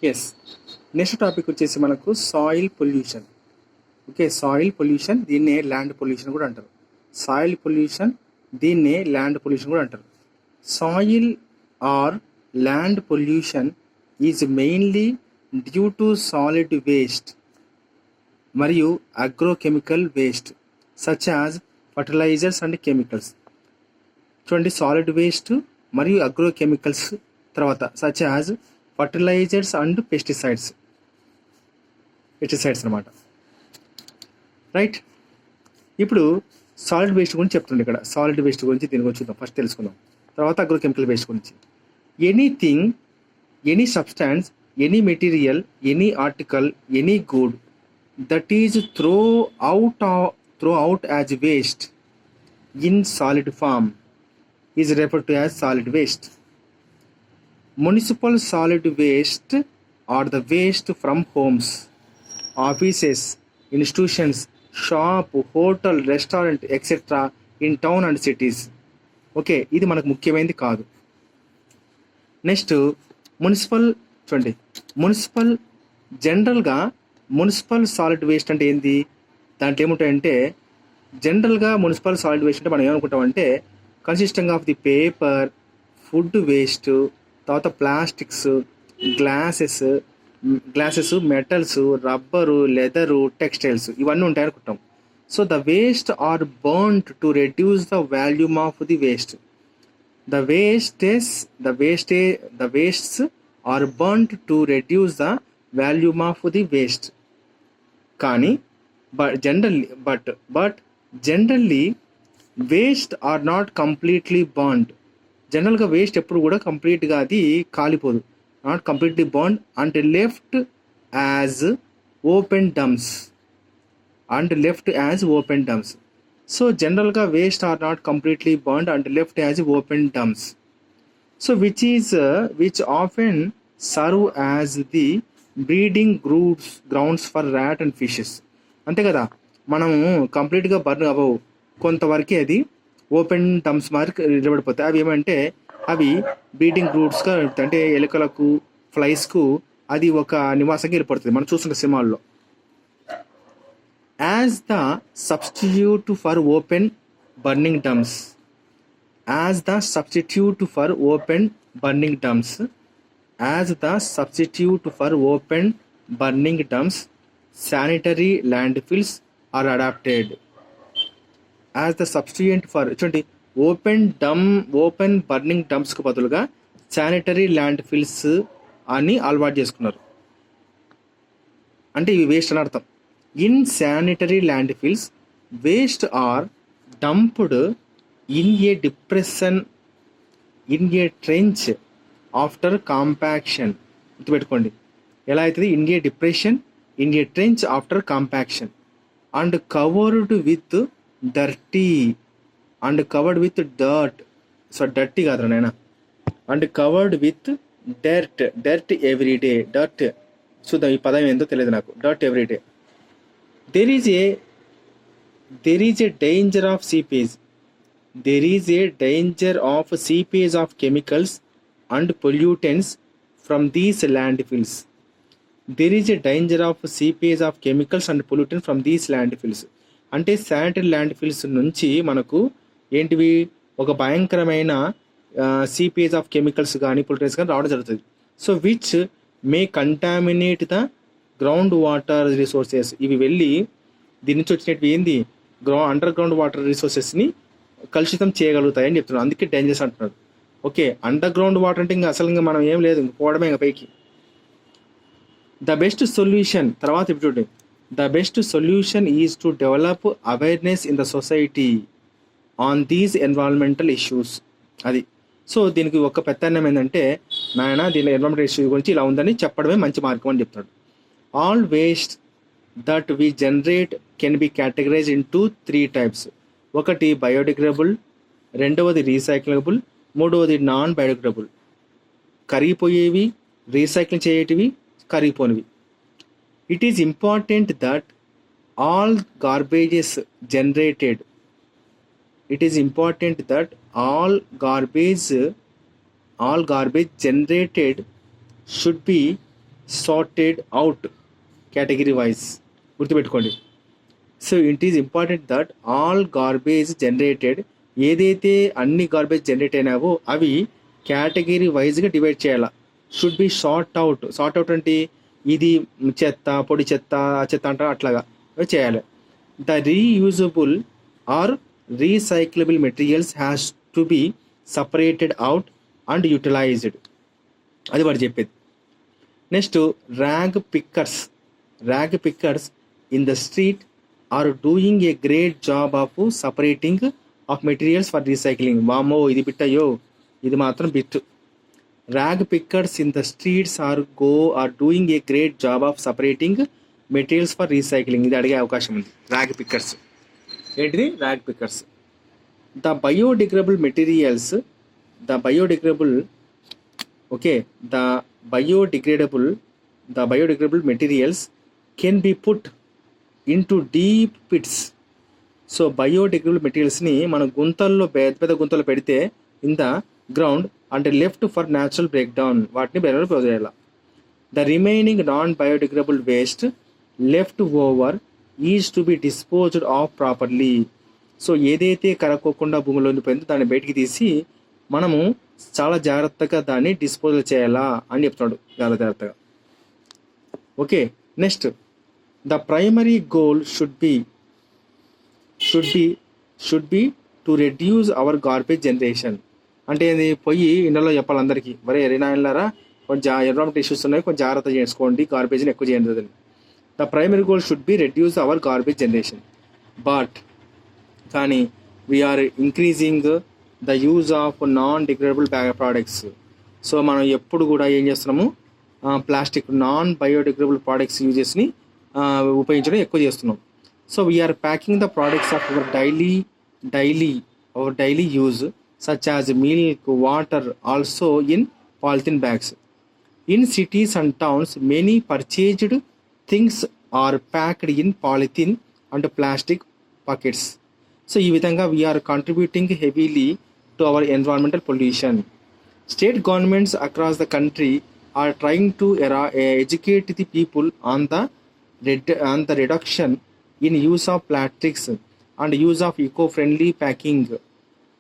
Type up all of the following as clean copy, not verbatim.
Yes. Next topic వచ్చేసి మనకు soil pollution. Okay, soil pollution దీన్నే ల్యాండ్ పొల్యూషన్ కూడా అంటారు. సాయిల్ పొల్యూషన్ దీన్నే ల్యాండ్ పొల్యూషన్ కూడా అంటారు. Soil or land pollution is mainly due to solid waste మరియు agrochemical waste such as fertilizers and chemicals. చూడండి, సాలిడ్ వేస్ట్ మరియు అగ్రోకెమికల్స్, తర్వాత such as fertilizers and pesticides అనమాట. రైట్, ఇప్పుడు సాలిడ్ వేస్ట్ గురించి చెప్తుంది ఇక్కడ. సాలిడ్ వేస్ట్ గురించి దీని గురించి చూద్దాం, ఫస్ట్ తెలుసుకుందాం, తర్వాత అగ్రోకెమికల్ వేస్ట్ గురించి. Anything, any substance, any material, any article, any good that is throw out as waste in solid form is referred to as solid waste. Municipal solid waste or the waste from homes, offices, institutions, shop, hotel, restaurant, etc. in town and cities. Okay, ఇది మనకు ముఖ్యమైనది కాదు. Next municipal. చూడండి, municipal జనరల్గా municipal solid waste అంటే ఏంది? దాంట్లో ఏముంటాయంటే జనరల్గా మున్సిపల్ సాలిడ్ వేస్ట్ అంటే మనం ఏమనుకుంటామంటే consisting of the paper, food waste, తర్వాత plastics, glasses, metals, rubber, leather, textiles ఇవన్నీ ఉంటాయి అనుకుంటాం. So the waste are burned to reduce the volume of the waste. The wastes are burned to reduce the volume of the waste. కానీ generally waste are not completely burned. జనరల్గా waste ఎప్పుడు కూడా కంప్లీట్గా అది కాలిపోదు. Not completely burned and left as open dumps. So జనరల్గా waste are not completely burned and left as open dumps. So which often serve as the breeding grounds for rat and fishes. అంతే కదా, మనము కంప్లీట్గా burn అవ్వవు, కొంతవరకు అది open dumps mark నిలబడిపోతాయి. అవి ఏమంటే అవి బ్రీడింగ్ గ్రూట్స్గా అంటే ఎలుకలకు, ఫ్లైస్కు అది ఒక నివాసంగా ఏర్పడుతుంది. మనం చూస్తున్న సినిమాల్లో. As the substitute for open burning dumps, sanitary landfills are adopted. As the substituent for, చూడండి, ఓపెన్ బర్నింగ్ డంప్స్కు బదులుగా శానిటరీ ల్యాండ్ ఫిల్స్ అని అలవాటు చేసుకున్నారు. అంటే ఇవి వేస్ట్ అని అర్థం. In sanitary landfills waste are dumped in a trench after compaction. గుర్తుపెట్టుకోండి, ఎలా అవుతుంది? In a trench after compaction and covered with dirt. So dirty కాదురా నాయన, and covered with dirt every day. Dirt చూద్దాం, ఈ పదం ఏందో తెలియదు నాకు. Dirt every day. There is a danger of seepage of chemicals and pollutants from these landfills. అంటే sanitary landfills నుంచి మనకు ఏంటివి ఒక భయంకరమైన సీపేజ్ ఆఫ్ కెమికల్స్ కానీ పొల్యూటెంట్స్ కానీ రావడం జరుగుతుంది. So which may contaminate the ground water resources. ఇవి వెళ్ళి దీని నుంచి వచ్చినవి ఏంది అండర్ గ్రౌండ్ వాటర్ రిసోర్సెస్ని కలుషితం చేయగలుగుతాయని చెప్తున్నారు. అందుకే డేంజర్స్ అంటున్నారు. ఓకే, అండర్ గ్రౌండ్ వాటర్ అంటే ఇంకా అసలు మనం ఏం లేదు, పోవడమే ఇంకా పైకి. ద బెస్ట్ సొల్యూషన్, తర్వాత ఇప్పుడు చూడండి, the best solution is to develop awareness in the society on these environmental issues. అది. సో దీనికి ఒక పెత్తనం ఏంటంటే నాయన దీని ఎన్విరాన్మెంటల్ ఇష్యూ గురించి ఇలా ఉందని చెప్పడమే మంచి మార్గం అని చెప్తాడు. All waste that we generate can be categorize into 3 types. ఒకటి బయోడిగ్రేడబుల్, రెండవది రీసైక్లబుల్, మూడవది నాన్ బయోడిగ్రేడబుల్. కరిగిపోయేవి, రీసైక్లింగ్ చేయటివి, కరిగిపోనివి. It is important that all garbage generated should be sorted out category wise. గుర్తుపెట్టుకోండి. So it is important that all garbage generated, ఏదైతే అన్ని garbage generate అయినావో అవి కేటగిరీ వైజ్గా డివైడ్ చేయాలి. షుడ్ బి సార్ట్ అవుట్ అంటే ఇది చెత్త, పొడి చెత్త, చెత్త అంటారు, అట్లాగా చేయాలి. The reusable or recyclable materials has to be separated out and utilised. అది వాడు చెప్పేది. Next rag pickers in the street are doing a great job of separating of materials for recycling. వామో ఇది బిట్టయ్యో, ఇది మాత్రం bit. Rag pickers in the streets are doing a great job of separating materials for recycling. ఇది అడిగే అవకాశం ఉంది. Rag pickers ఏంటిది? Rag pickers. The biodegradable materials, the biodegradable materials can be put into deep pits. So biodegradable మెటీరియల్స్ని మన గుంతల్లో, పెద్ద గుంతల్లో పెడితే in the ground and left for natural break down, వాటిని బెరలు పోజేయాలి. The remaining non biodegradable waste left over is to be disposed of properly. So ఏదైతే కరక్కోకుండా భూమిలో ఉండిపోయిందో దాన్ని బయటికి తీసి మనము చాలా జాగ్రత్తగా దాన్ని డిస్పోజల్ చేయాలా అని చెప్తున్నాడు, చాలా జాగ్రత్తగా. Okay, next the primary goal should B to reduce our garbage generation. అంటే ఇది పోయి ఇంట్లో చెప్పాలి అందరికీ, మరి ఎరినాయనలారా కొంచెం ఎన్విరాన్మెంట్ ఇష్యూస్ ఉన్నాయి, కొంచెం జాగ్రత్త చేసుకోండి, గార్బేజ్ని ఎక్కువ చేయండి. The primary goal should be reduce our garbage generation, but కానీ we are increasing the use of non degradable products. So మనం ఎప్పుడు కూడా ఏం చేస్తున్నాము, ప్లాస్టిక్ నాన్ బయోడిగ్రేడబుల్ ప్రోడక్ట్స్ యూజెస్ని ఉపయోగించడం ఎక్కువ చేస్తున్నాం. So we are packing the products of our daily use such as milk, water also in polythene bags. In cities and towns many purchased things are packed in polythene and plastic packets. So ఈ విధంగా we are contributing heavily to our environmental pollution. State governments across the country are trying to educate the people on the reduction in use of plastics and use of eco-friendly packing.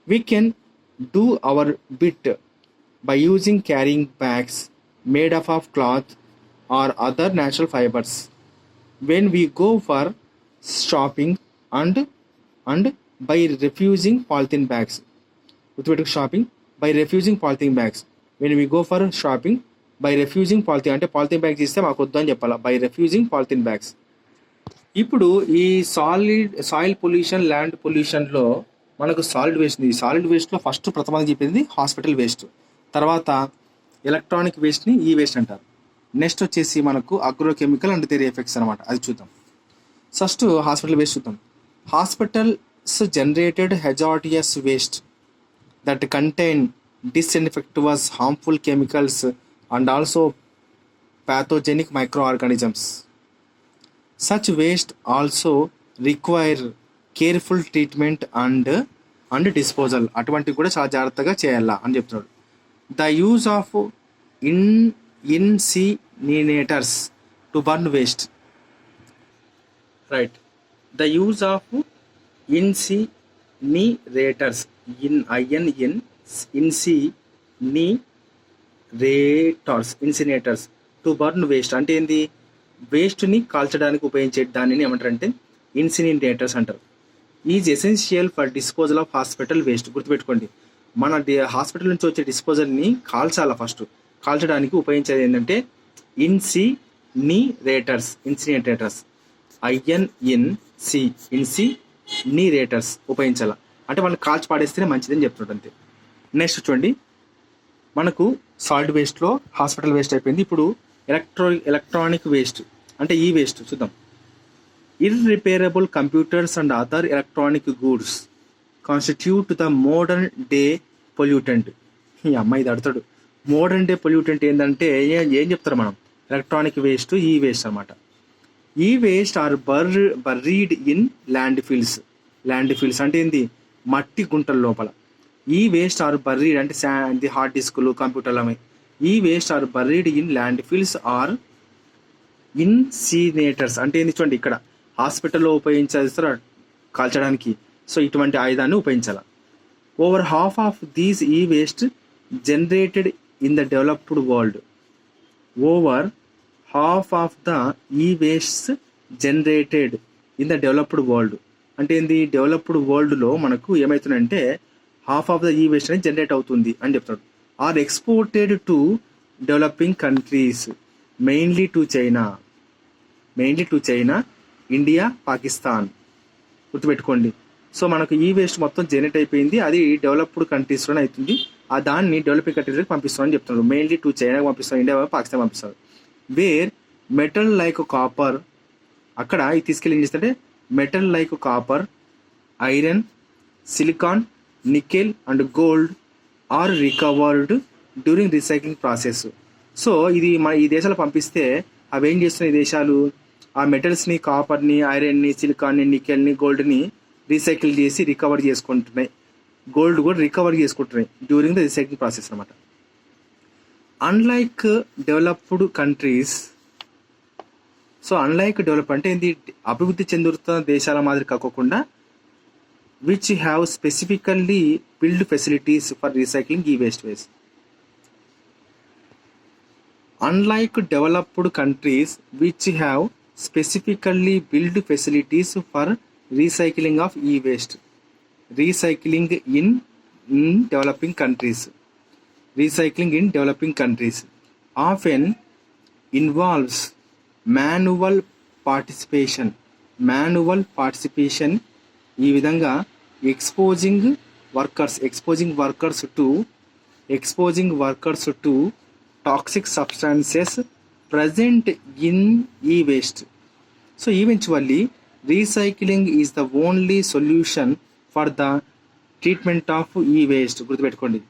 We can do our bit by using carrying bags made up of cloth or other natural fibers. When we go for shopping and by refusing polythene bags. Shopping by refusing polythene bags. When we go for shopping by refusing polythene, అంటే polythene bags ఇస్తే మాకు వద్దు అని చెప్పాలి, by refusing polythene bags. ఇప్పుడు ఈ soil pollution, land పొల్యూషన్లో మనకు solid waste ఉంది. ఈ సాలిడ్ వేస్ట్లో ఫస్ట్ ప్రథమంగా చెప్పింది హాస్పిటల్ వేస్ట్, తర్వాత ఎలక్ట్రానిక్ వేస్ట్ని ఈ వేస్ట్ అంటారు. నెక్స్ట్ వచ్చేసి మనకు అగ్రోకెమికల్ అండ్ దేర్ ఎఫెక్ట్స్ అనమాట, అది చూద్దాం. ఫస్ట్ హాస్పిటల్ వేస్ట్ చూద్దాం. Hospitals generated hazardous waste that contain disinfectants, harmful chemicals and also pathogenic microorganisms. Such waste also require careful treatment and disposal. అటువంటి కూడా చాలా జాగ్రత్తగా చేయాలా అని చెప్తున్నాడు. The use of incinerators to burn waste. Right. The use of incinerators incinerators to burn waste అంటే ఏంది, వేస్ట్ని కాల్చడానికి ఉపయోగించే దానిని ఏమంటారంటే ఇన్సినేటర్స్ అంటారు. Is essential for disposal of hospital waste. గుర్తుపెట్టుకోండి, మన హాస్పిటల్ నుంచి వచ్చే డిస్పోజల్ని కాల్చాలా, ఫస్ట్ కాల్చడానికి ఉపయోగించేది ఏంటంటే ఇన్సినేటర్స్. ఇన్సినేటర్స్ ఉపయోగించాలా, అంటే వాళ్ళని కాల్చి పాడేస్తేనే మంచిదని చెప్తున్నాడు అంతే. నెక్స్ట్ చూడండి, మనకు సాలిడ్ వేస్ట్లో హాస్పిటల్ వేస్ట్ అయిపోయింది. ఇప్పుడు ఎలక్ట్రానిక్ వేస్ట్ అంటే ఈ వేస్ట్ చూద్దాం. Irreparable computers and other electronic goods constitute the modern day pollutant. ఈ అమ్మాయి ఇది అడతాడు, మోడర్న్ డే పొల్యూటెంట్ ఏంటంటే ఏం చెప్తారు మనం, ఎలక్ట్రానిక్ వేస్ట్ ఈ వేస్ట్ అనమాట. ఈ waste are buried in landfills అంటే ఏంది, మట్టి గుంటల లోపల. ఈ వేస్ట్ ఆర్ బర్రీడ్ అంటే హార్డ్ డిస్కులు, కంప్యూటర్లు అవి. ఈ waste are buried in landfills or incinerators అంటే ఏంది చూడండి, ఇక్కడ హాస్పిటల్లో ఉపయోగించాల్సిన కాల్చడానికి. సో ఇటువంటి ఆయుధాన్ని ఉపయోగించాలి. Over half of these e waste generated in the developed world. Over half of the e waste generated in the developed world అంటే ఏంది, డెవలప్డ్ వరల్డ్లో మనకు ఏమవుతుందంటే half of the e waste అనేది జనరేట్ అవుతుంది అని చెప్తాడు. Are exported to developing countries, mainly to China, India, Pakistan. గుర్తుపెట్టుకోండి. సో మనకు ఈ వేస్ట్ మొత్తం జనరేట్ అయిపోయింది, అది డెవలప్డ్ కంట్రీస్లోనే అవుతుంది. ఆ దాన్ని డెవలపింగ్ కంట్రీస్కి పంపిస్తామని చెప్తున్నారు. మెయిన్లీ టు చైనాకి పంపిస్తాం, ఇండియా, పాకిస్తాన్ పంపిస్తారు. వేర్ మెటల్ లైక్ కాపర్, అక్కడ ఇది తీసుకెళ్ళి ఏం చేస్తుంటే metal like copper, iron, silicon, nickel and gold or recovered during recycling process. So ఇది మన ఈ దేశాలు పంపిస్తే అవి ఏం చేస్తున్నాయి, ఈ దేశాలు ఆ మెటల్స్ని, కాపర్ని, ఐరన్ని, సిలికాన్ని, నికెల్ని, గోల్డ్ని రీసైకిల్ చేసి రికవర్ చేసుకుంటున్నాయి. గోల్డ్ కూడా రికవర్ చేసుకుంటున్నాయి డ్యూరింగ్ ద రీసైక్లింగ్ ప్రాసెస్ అనమాట. Unlike developed countries, so unlike develop అంటే ఏంటి, అభివృద్ధి చెందుతున్న దేశాల మాదిరి కాకుండా which have specifically build facilities for recycling e waste waste. Unlike developed countries which have specifically built facilities for recycling of e-waste, recycling in developing countries often involves manual participation. ఈ విధంగా exposing workers to toxic substances present in e-waste. So eventually recycling is the only solution for the treatment of e-waste. గుర్తుపెట్టుకోండి,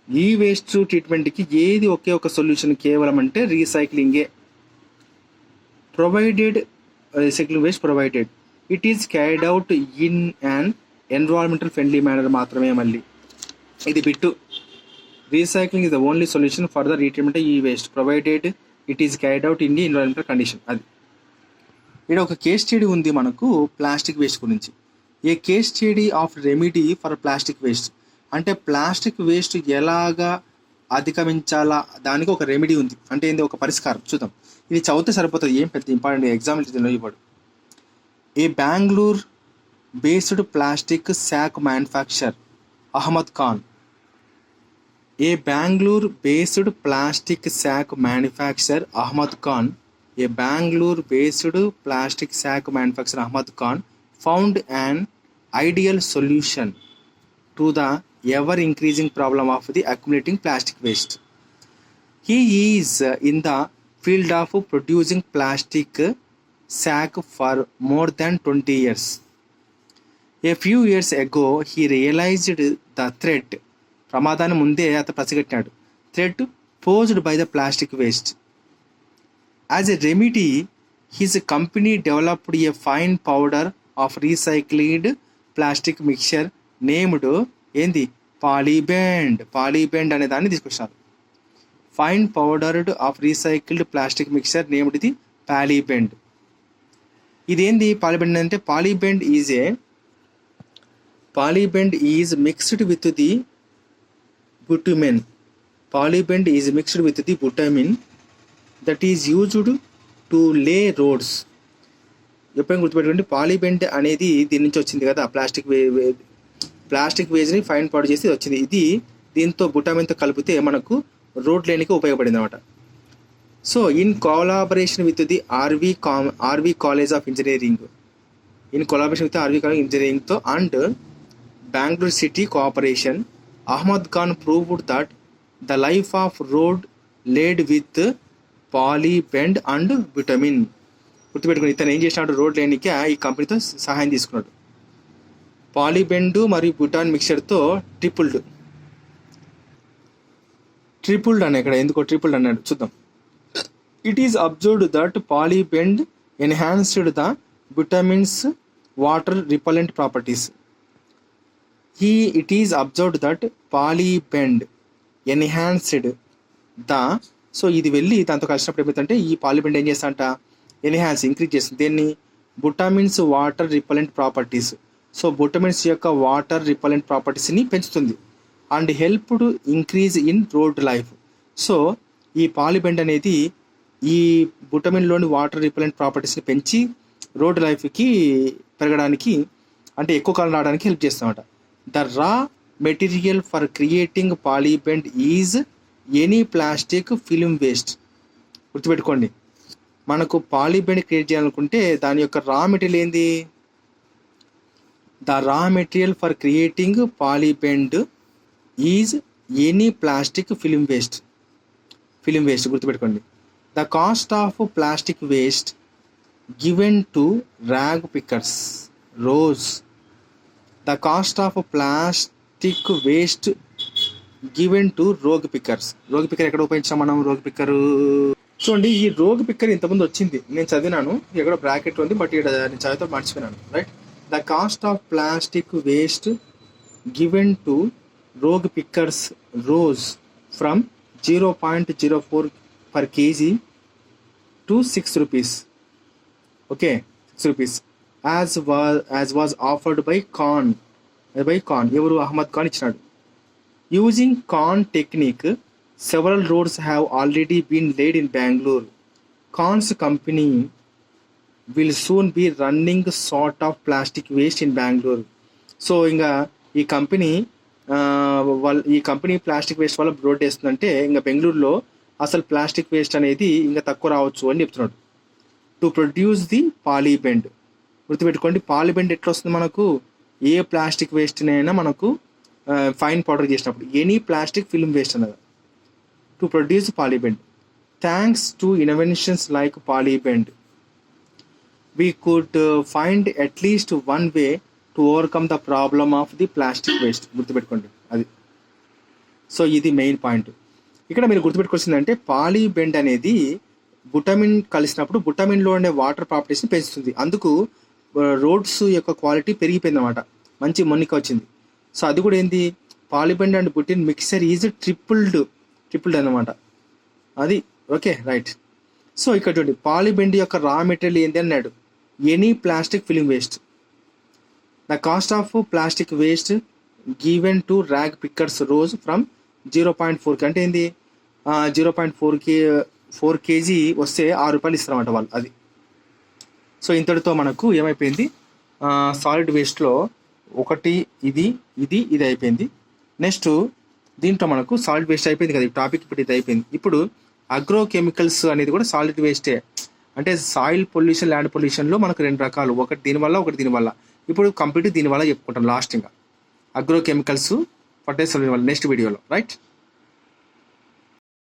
ఈ waste ట్రీట్మెంట్కి ఏది ఒకే ఒక solution కేవలం అంటే రీసైక్లింగే. Recycling waste provided it is carried out in an environmental friendly manner మాత్రమే. మళ్ళీ ఇది bit. Recycling is the only solution for the retreatment of e-waste provided it is carried out in the environmental condition. అది ఇక్కడ ఒక case study ఉంది మనకు plastic waste గురించి. A case study of remedy for plastic waste అంటే plastic waste ఎలాగా అధిగమించాలా దానికి ఒక రెమెడీ ఉంది. అంటే ఏంది, ఒక పరిష్కారం. చూద్దాం, ఇది చదివితే సరిపోతుంది, ఏం పెద్ద ఇంపార్టెంట్ ఎగ్జాంపుల్ ఇవ్వడు. A Bengaluru based plastic sack manufacture Ahmad Khan. A Bangalore-based plastic sack manufacturer Ahmad Khan found an ideal solution to the ever-increasing problem of the accumulating plastic waste. He is in the field of producing plastic sack for more than 20 years. A few years ago, he realized the threat. ప్రమాదాన్ని ముందే అతను పసిగట్టాడు. Threat posed by the plastic waste. As a remedy, his company developed a fine powder of recycled plastic mixture named ఏంది పాలీబెండ్ అనే దాన్ని తీసుకొచ్చారు. Fine powdered of recycled plastic mixture named ఇది Polybend. ఇదేంది పాలీబెండ్ అంటే, Polybend is mixed with the bitumen. Polybend is mixed with the bitumen that is used to lay roads. ఎప్పుడైనా గుర్తుపెట్టుకోండి, పాలీబెండ్ అనేది దీని నుంచి వచ్చింది కదా, ప్లాస్టిక్ వేజ్ని ఫైన్ పౌడర్ చేసి వచ్చింది. ఇది దీంతో బుటామిన్తో కలిపితే మనకు రోడ్ లేనికి ఉపయోగపడింది అనమాట. So in collaboration with the RV college of engineering తో and Bengaluru city cooperation, Ahmad Khan proved that the life of road laid with polybend and bitumen. గుర్తుపెట్టుకుని ఇతను ఏం చేసినాడు, రోడ్ లేనికి ఈ కంపెనీతో సహాయం తీసుకున్నాడు. పాలీబెండ్ మరియు బుటాన్ మిక్చర్తో ట్రిపుల్డ్ అనే, ఇక్కడ ఎందుకో ట్రిపుల్డ్ అన్నాడు చూద్దాం. It is observed that Polybend enhanced the butamen's water repellent properties. It is observed that polybend enhanced the so ఇది వెళ్ళి దాంతో కలిసినప్పుడు ఏమవుతుందంటే ఈ పాలిబెండ్ ఏం చేస్తా ఎన్హాన్స్ ఇంక్రీజ్ చేస్తుంది దేన్ని, బుటామిన్స్ వాటర్ రిపలెంట్ ప్రాపర్టీస్. సో బుటామిన్స్ యొక్క వాటర్ రిపలెంట్ ప్రాపర్టీస్ని పెంచుతుంది and help to increase in road life. So ఈ పాలిబెండ్ అనేది ఈ బుటమిన్లోని వాటర్ రిపలెంట్ ప్రాపర్టీస్ని పెంచి రోడ్ లైఫ్కి పెరగడానికి అంటే ఎక్కువ కాలం రావడానికి హెల్ప్ చేస్తామట. The raw material for creating Polybend is any plastic film waste. గుర్తుపెట్టుకోండి, మనకు పాలిబెండ్ క్రియేట్ చేయాలనుకుంటే దాని యొక్క రా మెటీరియల్ ఏంది, the raw material for creating Polybend is any plastic film waste. గుర్తుపెట్టుకోండి. The cost of plastic waste given to rag pickers rose. The cost of plastic waste given to rag pickers. Rag picker ఎక్కడ ఉపయోగించాం మనం, rogue picker చూడండి. ఈ rogue picker ఇంతకుముందు వచ్చింది, నేను చదివినాను, ఎక్కడో బ్రాకెట్ ఉంది, బట్ ఇక్కడ నేను చదివితే మర్చిపోయినాను. Right, the cost of plastic waste given to rag pickers rose from 0.04 per kg to 6 rupees. Okay, 6 rupees as was offered by Khan. ఎవరు, అహ్మద్ ఖాన్ ఇచ్చినాడు. Using Khan technique, several roads have already been laid in Bangalore. Khan's company will soon be running sort of plastic waste in Bangalore. So ఇంకా ఈ company plastic waste వల్ల road వేస్తుందంటే ఇంకా బెంగళూరులో అసలు plastic waste అనేది ఇంకా తక్కువ రావచ్చు అని చెప్తున్నాడు. To produce the Polybend. గుర్తుపెట్టుకోండి, పాలిబెండ్ ఎట్లా వస్తుంది మనకు, ఏ ప్లాస్టిక్ వేస్ట్నైనా మనకు ఫైన్ పౌడర్ చేసినప్పుడు ఎనీ ప్లాస్టిక్ ఫిల్మ్ వేస్ట్ అన్నది. To produce Polybend thanks to inventions like Polybend we could find at least one way to overcome the problem of the plastic waste. గుర్తుపెట్టుకోండి అది. సో ఇది మెయిన్ పాయింట్. ఇక్కడ మీరు గుర్తుపెట్టుకోవాల్సిందంటే పాలిబెండ్ అనేది బుటమిన్ కలిసినప్పుడు బుటమిన్లో ఉండే వాటర్ ప్రాపర్టీస్ని పెంచుతుంది. అందుకు రోడ్స్ యొక్క క్వాలిటీ పెరిగిపోయింది అన్నమాట, మంచి మొన్నిక వచ్చింది. సో అది కూడా ఏంది, పాలిబెండ్ అండ్ బుటిన్ మిక్సర్ ఈజ్ ట్రిపుల్డ్ అనమాట అది. Okay right. సో ఇక్కడ చూడండి, పాలిబెండ్ యొక్క రా మెటీరియల్ ఏంది అన్నాడు, any plastic film waste. The cost of plastic waste given to rag pickers rose from 0.4 అంటే ఏంది, 0.4 kg వస్తే 6 రూపాయలు ఇస్తారన్నమాట వాళ్ళు అది. సో ఇంతటితో మనకు ఏమైపోయింది, సాలిడ్ వేస్ట్లో ఒకటి ఇది అయిపోయింది. నెక్స్ట్ దీంట్లో మనకు సాలిడ్ వేస్ట్ అయిపోయింది కదా, ఈ టాపిక్ ఇప్పుడు ఇది అయిపోయింది. ఇప్పుడు అగ్రో కెమికల్స్ అనేది కూడా సాలిడ్ వేస్టే. అంటే సాయిల్ పొల్యూషన్, ల్యాండ్ పొల్యూషన్లో మనకు 2 రకాలు, ఒకటి దీనివల్ల ఒకటి దీనివల్ల. ఇప్పుడు కంప్లీట్ దీనివల్ల చెప్పుకుంటాం లాస్ట్. ఇంకా అగ్రో కెమికల్స్, ఫర్టిలైజర్స్ వల్ల నెక్స్ట్ వీడియోలో. రైట్.